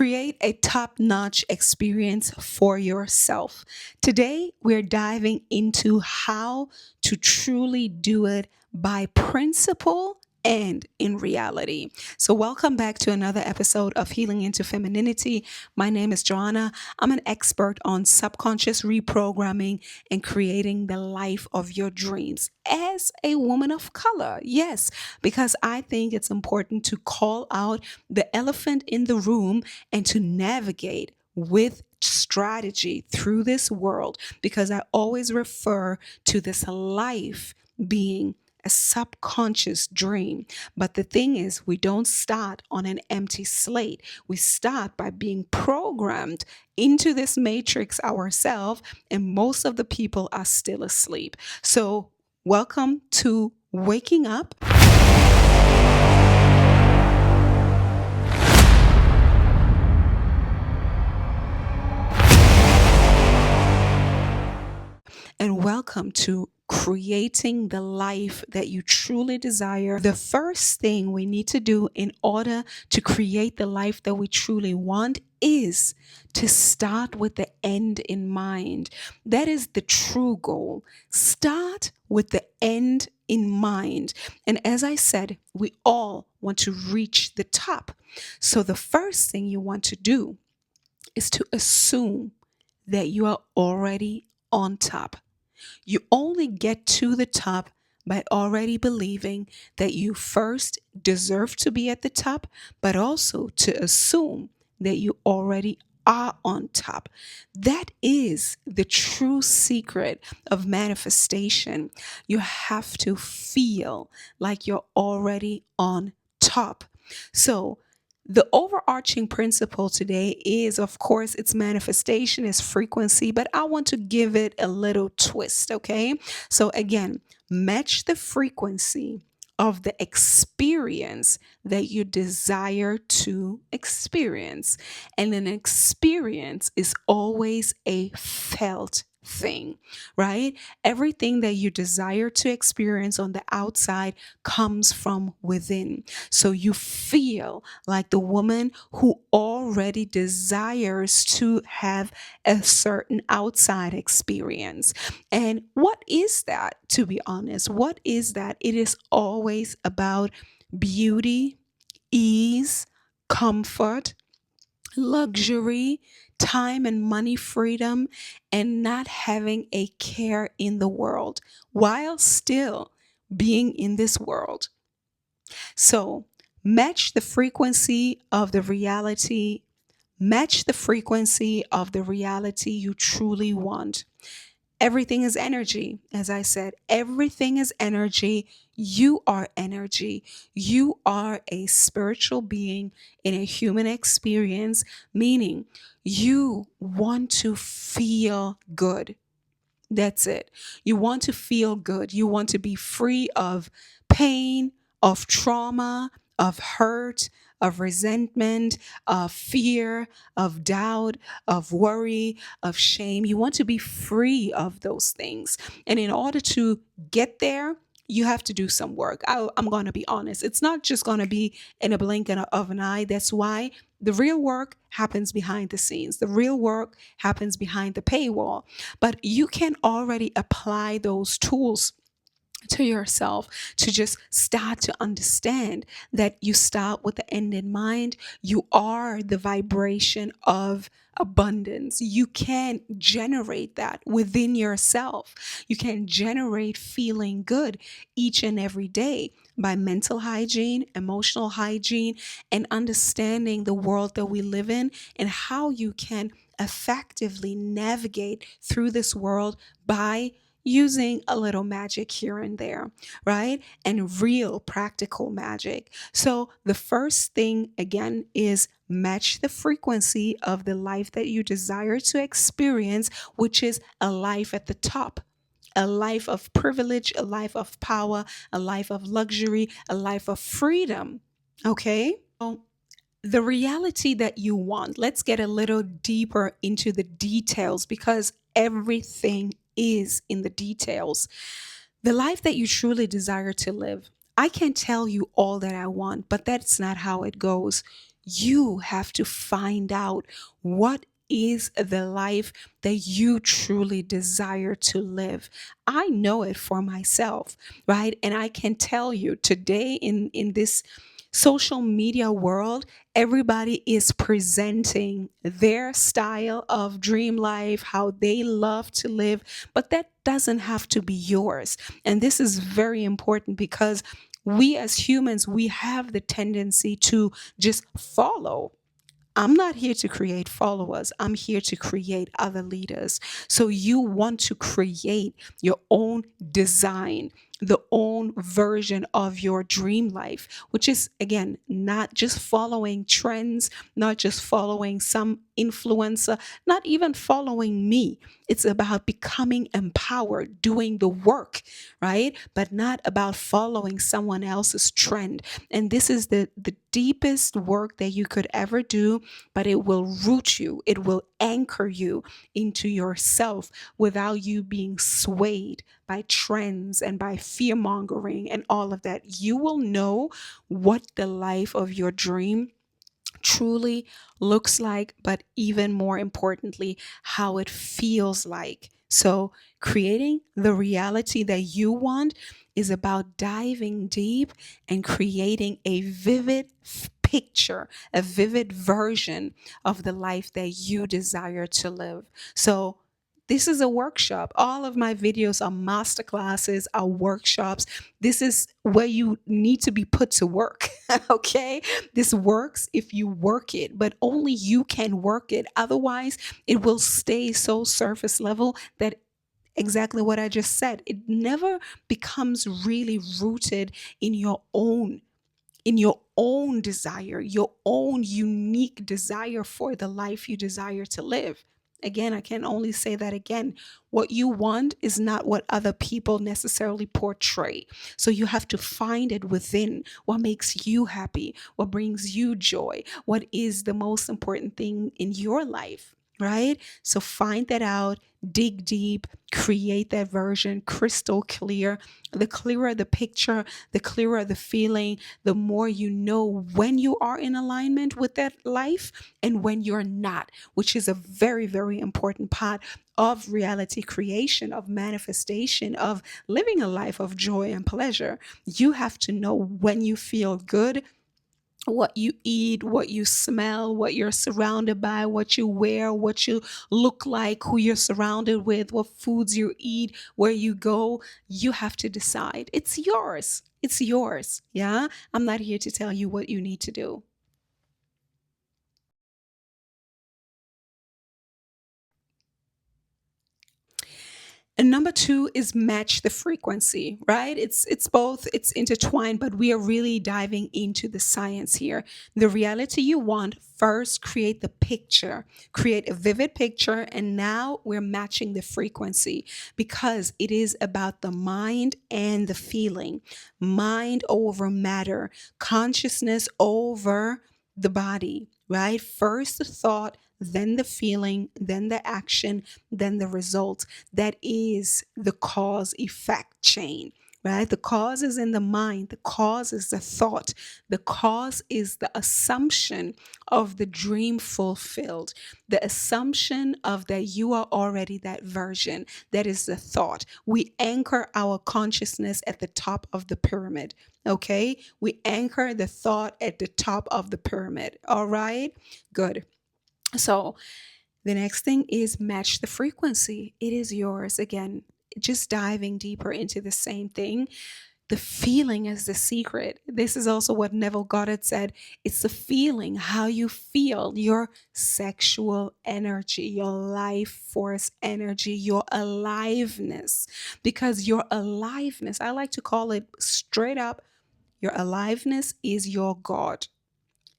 Create a top-notch experience for yourself. Today, we're diving into how to truly do it by principle and in reality. So, welcome back to another episode of Healing into Femininity. My name is Joanna. I'm an expert on subconscious reprogramming and creating the life of your dreams as a woman of color. Yes, because I think it's important to call out the elephant in the room and to navigate with strategy through this world, because I always refer to this life being a subconscious dream. But the thing is, we don't start on an empty slate. We start by being programmed into this matrix ourselves, and most of the people are still asleep. So, welcome to Waking Up. And welcome to creating the life that you truly desire. The first thing we need to do in order to create the life that we truly want is to start with the end in mind. That is the true goal. Start with the end in mind. And as I said, we all want to reach the top. So the first thing you want to do is to assume that you are already on top. You only get to the top by already believing that you first deserve to be at the top, but also to assume that you already are on top. That is the true secret of manifestation. You have to feel like you're already on top. So, the overarching principle today is, of course, its manifestation is frequency, but I want to give it a little twist, okay? So, again, match the frequency of the experience that you desire to experience. And an experience is always a felt thing, right? Everything that you desire to experience on the outside comes from within. So you feel like the woman who already desires to have a certain outside experience. And what is that, to be honest? What is that? It is always about beauty, ease, comfort, luxury, time and money freedom, and not having a care in the world while still being in this world. So, match the frequency of the reality, match the frequency of the reality you truly want. Everything is energy. As I said, everything is energy. You are energy. You are a spiritual being in a human experience, meaning you want to feel good. That's it. You want to feel good. You want to be free of pain, of trauma, of hurt, of resentment, of fear, of doubt, of worry, of shame. You want to be free of those things. And in order to get there, you have to do some work. I'm going to be honest. It's not just going to be in a blink of an eye. That's why the real work happens behind the scenes. The real work happens behind the paywall. But you can already apply those tools to yourself to just start to understand that you start with the end in mind. You are the vibration of abundance. You can generate that within yourself. You can generate feeling good each and every day by mental hygiene, emotional hygiene, and understanding the world that we live in and how you can effectively navigate through this world by using a little magic here and there, right? And real practical magic. So the first thing, again, is match the frequency of the life that you desire to experience, which is a life at the top. A life of privilege, a life of power, a life of luxury, a life of freedom. Okay? So the reality that you want, let's get a little deeper into the details because everything is in the details. The life that you truly desire to live. I can tell you all that I want, but that's not how it goes. You have to find out what is the life that you truly desire to live. I know it for myself, right? And I can tell you today in this social media world, everybody is presenting their style of dream life, how they love to live, but that doesn't have to be yours. And this is very important because we as humans, we have the tendency to just follow. I'm not here to create followers. I'm here to create other leaders. So you want to create your own design, the own version of your dream life, which is, again, not just following trends, not just following some influencer, not even following me. It's about becoming empowered, doing the work, right? But not about following someone else's trend. And this is the deepest work that you could ever do, but it will root you, it will anchor you into yourself without you being swayed by trends and by fear mongering and all of that. You will know what the life of your dream truly looks like, but even more importantly, how it feels like. So, creating the reality that you want is about diving deep and creating a vivid picture, a vivid version of the life that you desire to live. So, this is a workshop. All of my videos are masterclasses, are workshops. This is where you need to be put to work. Okay? This works if you work it, but only you can work it. Otherwise, it will stay so surface level that exactly what I just said. It never becomes really rooted in your own desire, your own unique desire for the life you desire to live. Again, I can only say that again. What you want is not what other people necessarily portray. So you have to find it within what makes you happy, what brings you joy, what is the most important thing in your life, right? So find that out, dig deep, create that version crystal clear. The clearer the picture, the clearer the feeling, the more you know when you are in alignment with that life and when you're not, which is a very, very important part of reality creation, of manifestation, of living a life of joy and pleasure. You have to know when you feel good, what you eat, what you smell, what you're surrounded by, what you wear, what you look like, who you're surrounded with, what foods you eat, where you go. You have to decide. It's yours. It's yours. Yeah. I'm not here to tell you what you need to do. And number two is match the frequency, right? It's both, it's intertwined, but we are really diving into the science here. The reality you want, first create the picture, create a vivid picture, and now we're matching the frequency because it is about the mind and the feeling. Mind over matter, consciousness over the body, right? First the thought, then the feeling, then the action, then the result. That is the cause effect chain, right? The cause is in the mind, the cause is the thought, the cause is the assumption of the dream fulfilled, the assumption of that you are already that version. That is the thought. We anchor our consciousness at the top of the pyramid. Okay, we anchor the thought at the top of the pyramid. All right, good. So the next thing is match the frequency. It is yours. Again, just diving deeper into the same thing. The feeling is the secret. This is also what Neville Goddard said. It's the feeling, how you feel, your sexual energy, your life force energy, your aliveness. Because your aliveness, I like to call it straight up, your aliveness is your God.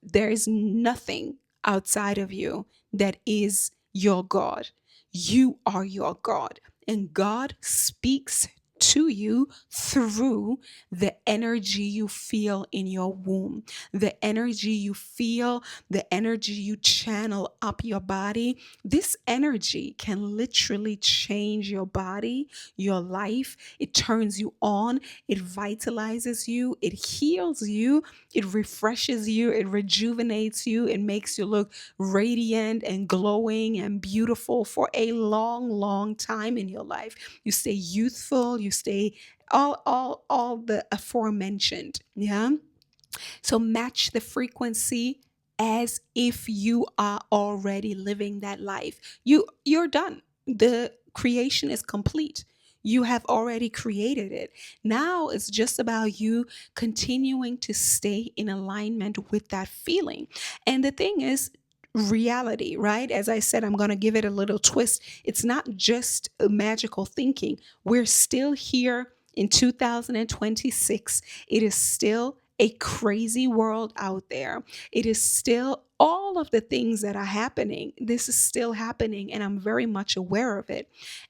There is nothing outside of you that is your God. You are your God. And God speaks to you through the energy you feel in your womb, the energy you feel, the energy you channel up your body. This energy can literally change your body, your life. It turns you on, it vitalizes you, it heals you, it refreshes you, it rejuvenates you, it makes you look radiant and glowing and beautiful for a long, long time in your life. You stay youthful, you stay all the aforementioned. Yeah. So match the frequency as if you are already living that life. You're done. The creation is complete. You have already created it. Now it's just about you continuing to stay in alignment with that feeling. And the thing is, reality, right? As I said, I'm going to give it a little twist. It's not just a magical thinking. We're still here in 2026. It is still a crazy world out there. It is still all of the things that are happening. This is still happening, and I'm very much aware of it.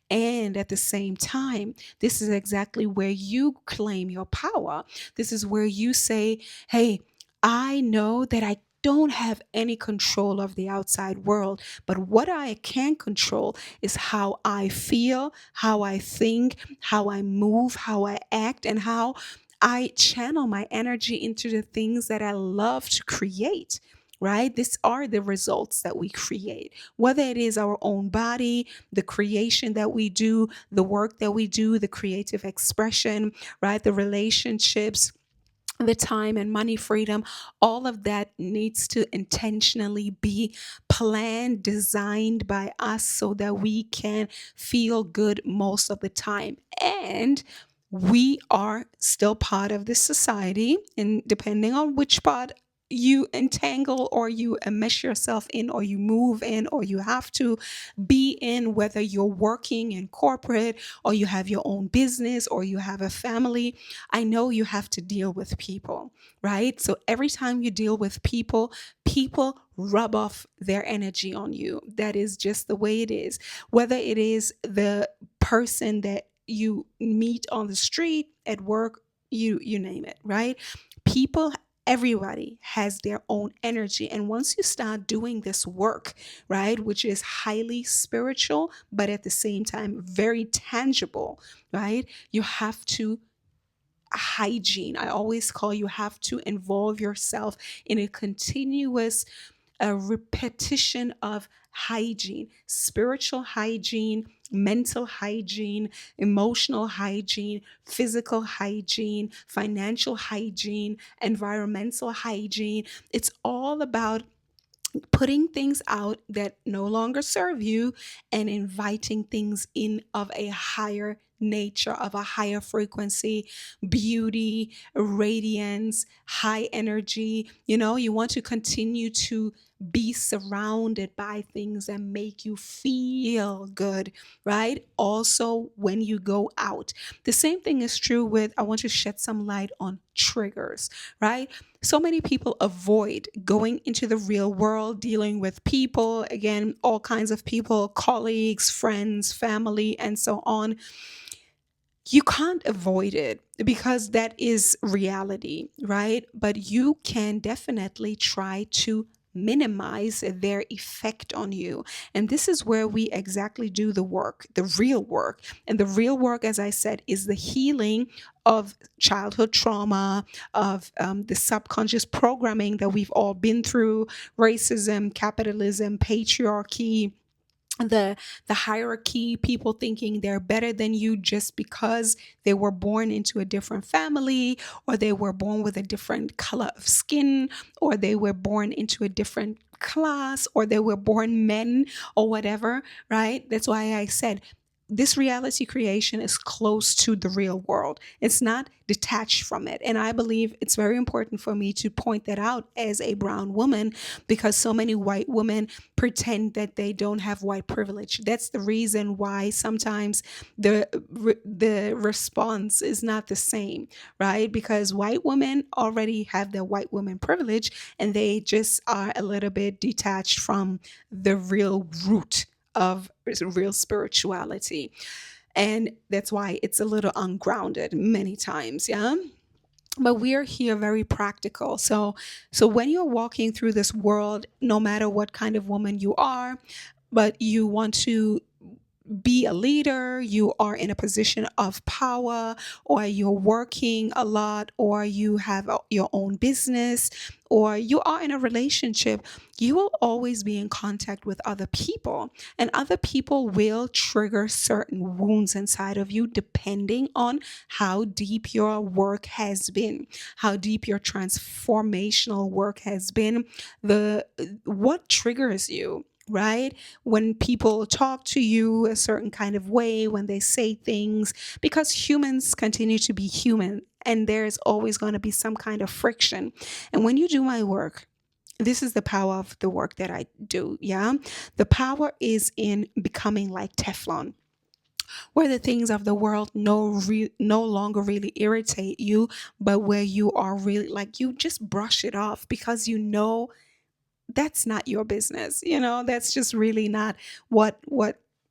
And at the same time, this is exactly where you claim your power. This is where you say, hey, I know that I don't have any control of the outside world, but what I can control is how I feel, how I think, how I move, how I act, and how I channel my energy into the things that I love to create. Right? These are the results that we create, whether it is our own body, the creation that we do, the work that we do, the creative expression, right? The relationships, the time and money freedom, all of that needs to intentionally be planned, designed by us so that we can feel good most of the time. And we are still part of this society, and depending on which part you entangle or you enmesh yourself in or you move in or you have to be in, whether you're working in corporate or you have your own business or you have a family, I know you have to deal with people, right? So every time you deal with people, people rub off their energy on you. That is just the way it is. Whether it is the person that you meet on the street, at work, you name it, right? People, everybody has their own energy, and once you start doing this work, right, which is highly spiritual but at the same time very tangible, right, you have to hygiene. I always call, you have to involve yourself in a continuous repetition of hygiene, spiritual hygiene, mental hygiene, emotional hygiene, physical hygiene, financial hygiene, environmental hygiene. It's all about putting things out that no longer serve you and inviting things in of a higher nature, of a higher frequency, beauty, radiance, high energy. You want to continue to be surrounded by things that make you feel good, right? Also, when you go out, the same thing is true with, I want to shed some light on triggers, right? So many people avoid going into the real world, dealing with people, again, all kinds of people, colleagues, friends, family, and so on. You can't avoid it because that is reality, right? But you can definitely try to minimize their effect on you. And this is where we exactly do the work, the real work. And the real work, as I said, is the healing of childhood trauma, of the subconscious programming that we've all been through, racism, capitalism, patriarchy, the hierarchy, people thinking they're better than you just because they were born into a different family, or they were born with a different color of skin, or they were born into a different class, or they were born men, or whatever, right? That's why I said this reality creation is close to the real world. It's not detached from it. And I believe it's very important for me to point that out as a brown woman, because so many white women pretend that they don't have white privilege. That's the reason why sometimes the response is not the same, right? Because white women already have their white woman privilege, and they just are a little bit detached from the real root of real spirituality. And that's why it's a little ungrounded many times. Yeah. But we are here very practical. So when you're walking through this world, no matter what kind of woman you are, but you want to be a leader, you are in a position of power, or you're working a lot, or you have your own business, or you are in a relationship, you will always be in contact with other people. And other people will trigger certain wounds inside of you depending on how deep your work has been, how deep your transformational work has been, the what triggers you, right? When people talk to you a certain kind of way, when they say things, because humans continue to be human and there's always going to be some kind of friction. And when you do my work, this is the power of the work that I do. Yeah. The power is in becoming like Teflon, where the things of the world no longer really irritate you, but where you are really like, you just brush it off because you know that's not your business. That's just really not what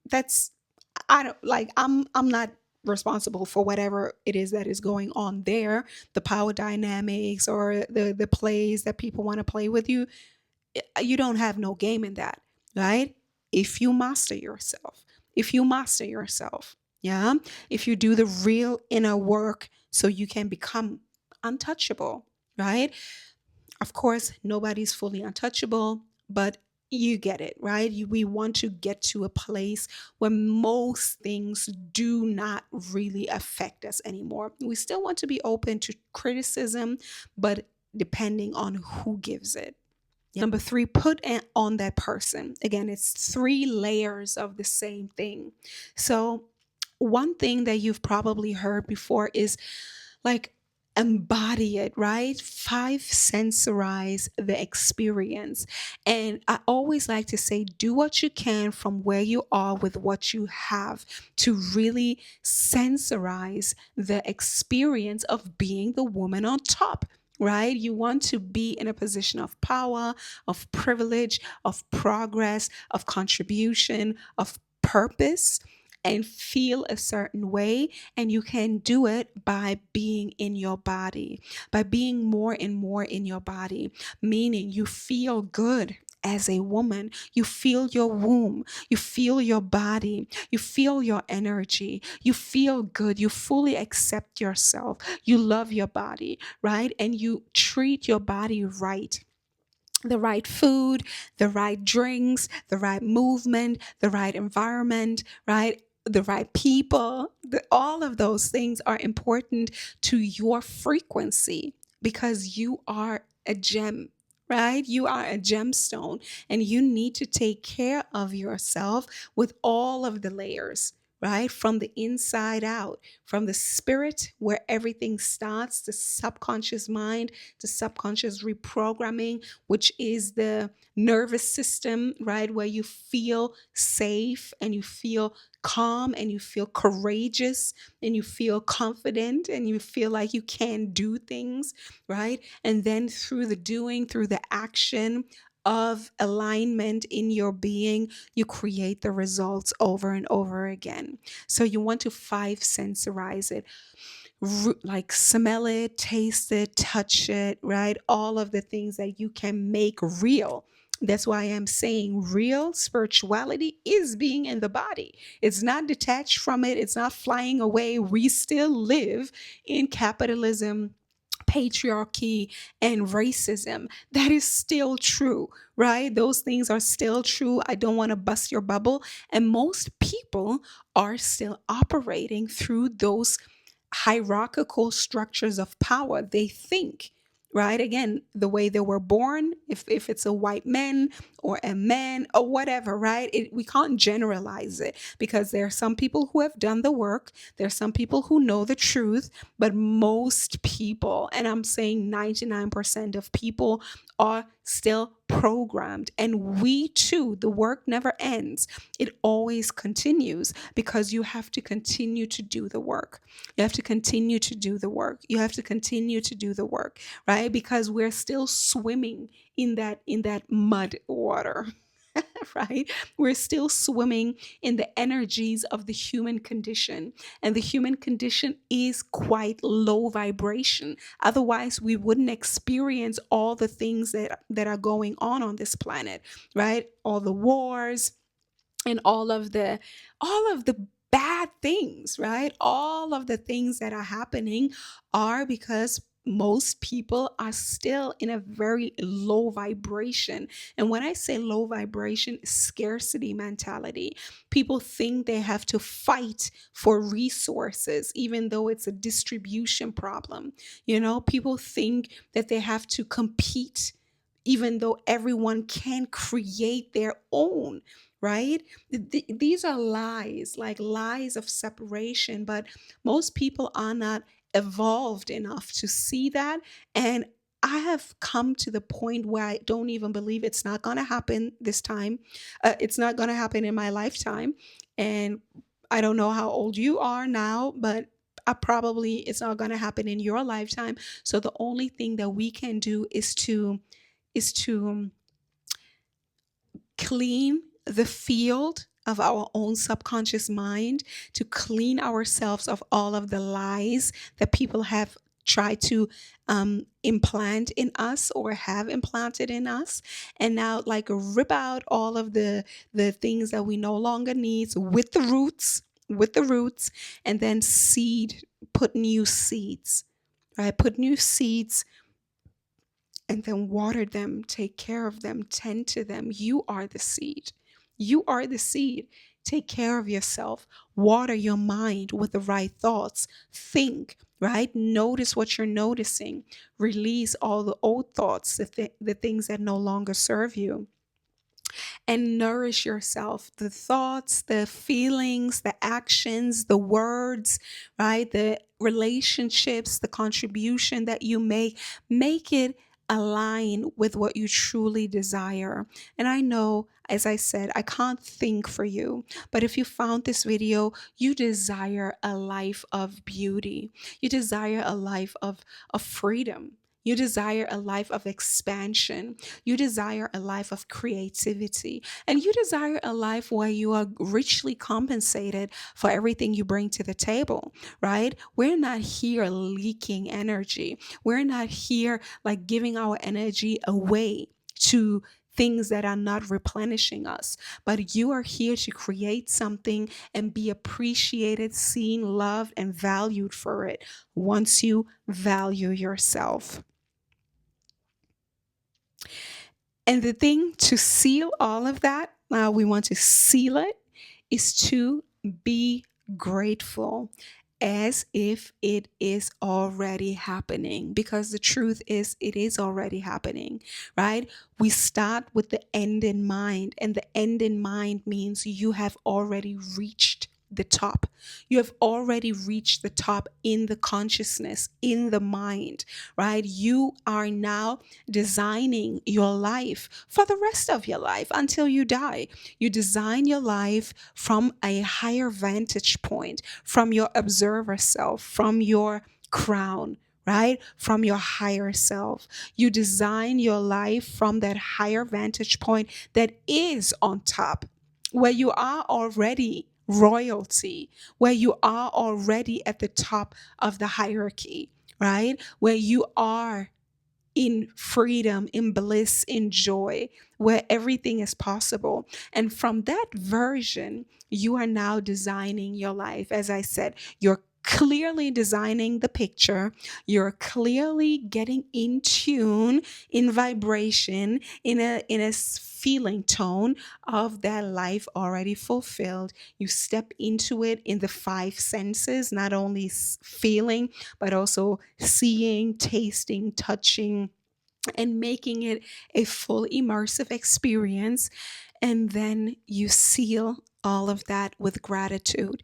that's I don't like I'm not responsible for whatever it is that is going on there, the power dynamics or the plays that people want to play with you. You don't have no game in that, right? If you master yourself, yeah, if you do the real inner work so you can become untouchable, right? Of course, nobody's fully untouchable, but you get it, right? We want to get to a place where most things do not really affect us anymore. We still want to be open to criticism, but depending on who gives it. Number three, on that person. Again, it's three layers of the same thing. So, one thing that you've probably heard before is like, embody it, right? Five, sensorize the experience. And I always like to say, do what you can from where you are with what you have to really sensorize the experience of being the woman on top. Right? You want to be in a position of power, of privilege, of progress, of contribution, of purpose, and feel a certain way. And you can do it by being in your body, by being more and more in your body, meaning you feel good. As a woman, you feel your womb, you feel your body, you feel your energy, you feel good, you fully accept yourself, you love your body, right? And you treat your body right, the right food, the right drinks, the right movement, the right environment, right? The right people. All of those things are important to your frequency because you are a gem, right? You are a gemstone and you need to take care of yourself with all of the layers. Right? From the inside out, from the spirit where everything starts, the subconscious mind, the subconscious reprogramming, which is the nervous system, right? Where you feel safe and you feel calm and you feel courageous and you feel confident and you feel like you can do things, right? And then through the doing, through the action of alignment in your being, you create the results over and over again. So you want to five sensorize it, like smell it, taste it, touch it, right? All of the things that you can make real. That's why I'm saying real spirituality is being in the body. It's not detached from it, it's not flying away. We still live in capitalism, patriarchy, and racism. That is still true, right? Those things are still true. I don't want to bust your bubble. And most people are still operating through those hierarchical structures of power. They think, right? Again, the way they were born, if it's a white man or a man or whatever, right? We can't generalize it because there are some people who have done the work. There are some people who know the truth, but most people, and I'm saying 99% of people, are still programmed. And we too, the work never ends. It always continues because you have to continue to do the work. You have to continue to do the work. You have to continue to do the work, right? Because we're still swimming in that mud water. right? We're still swimming in the energies of the human condition. And the human condition is quite low vibration. Otherwise, we wouldn't experience all the things that are going on this planet, right? All the wars, and all of the bad things, right? All of the things that are happening are because most people are still in a very low vibration. And when I say low vibration, scarcity mentality. People think they have to fight for resources even though it's a distribution problem. People think that they have to compete even though everyone can create their own, right? These are lies, like lies of separation, but most people are not evolved enough to see that. And I have come to the point where I don't even believe it's not going to happen this time. It's not going to happen in my lifetime. And I don't know how old you are now, but probably it's not going to happen in your lifetime. So the only thing that we can do is to clean the field of our own subconscious mind, to clean ourselves of all of the lies that people have tried to implant in us or have implanted in us, and now like rip out all of the things that we no longer need with the roots, and then put new seeds, right? Put new seeds and then water them, take care of them, tend to them. You are the seed. You are the seed. Take care of yourself. Water your mind with the right thoughts. Think, right? Notice what you're noticing. Release all the old thoughts, the things that no longer serve you, and nourish yourself. The thoughts, the feelings, the actions, the words, right? The relationships, the contribution that you make it align with what you truly desire. And I know, as I said, I can't think for you, but if you found this video, you desire a life of beauty. You desire a life of freedom. You desire a life of expansion. You desire a life of creativity, and you desire a life where you are richly compensated for everything you bring to the table, right? We're not here leaking energy. We're not here like giving our energy away to things that are not replenishing us, but you are here to create something and be appreciated, seen, loved, and valued for it once you value yourself. And the thing to seal all of that, we want to seal it, is to be grateful as if it is already happening. Because the truth is, it is already happening, right? We start with the end in mind, and the end in mind means you have already reached the top. You have already reached the top in the consciousness, in the mind, right? You are now designing your life for the rest of your life until you die. You design your life from a higher vantage point, from your observer self, from your crown, right? From your higher self. You design your life from that higher vantage point that is on top, where you are already royalty, where you are already at the top of the hierarchy, right? Where you are in freedom, in bliss, in joy, where everything is possible. And from that version, you are now designing your life. As I said, you're clearly designing the picture. You're clearly getting in tune, in vibration, in a feeling tone of that life already fulfilled. You step into it in the five senses, not only feeling, but also seeing, tasting, touching, and making it a full immersive experience. And then you seal all of that with gratitude,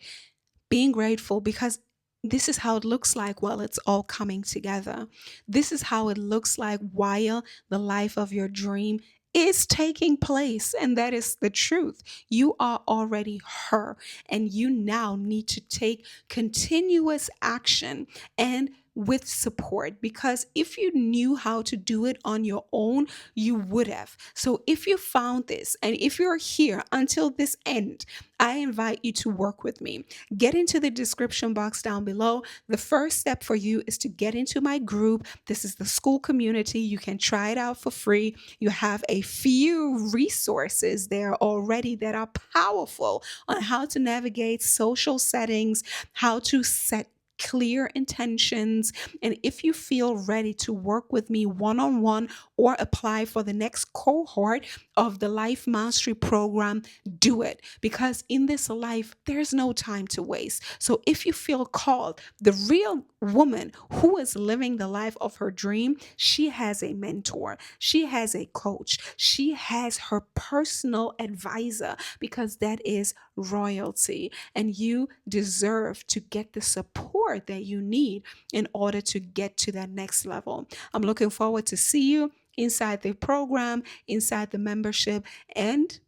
being grateful because this is how it looks like while it's all coming together. This is how it looks like while the life of your dream is taking place. And that is the truth. You are already her, and you now need to take continuous action and with support, because if you knew how to do it on your own, you would have. So if you found this and if you're here until this end, I invite you to work with me. Get into the description box down below. The first step for you is to get into my group. This is the school community. You can try it out for free. You have a few resources there already that are powerful on how to navigate social settings, how to set clear intentions. And if you feel ready to work with me one on one or apply for the next cohort of the Life Mastery Program, do it, because in this life, there's no time to waste. So if you feel called, the real woman who is living the life of her dream, she has a mentor, she has a coach, she has her personal advisor, because that is royalty. And you deserve to get the support that you need in order to get to that next level. I'm looking forward to see you inside the program, inside the membership, and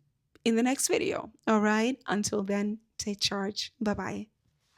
in the next video. All right. Until then, take charge. Bye bye.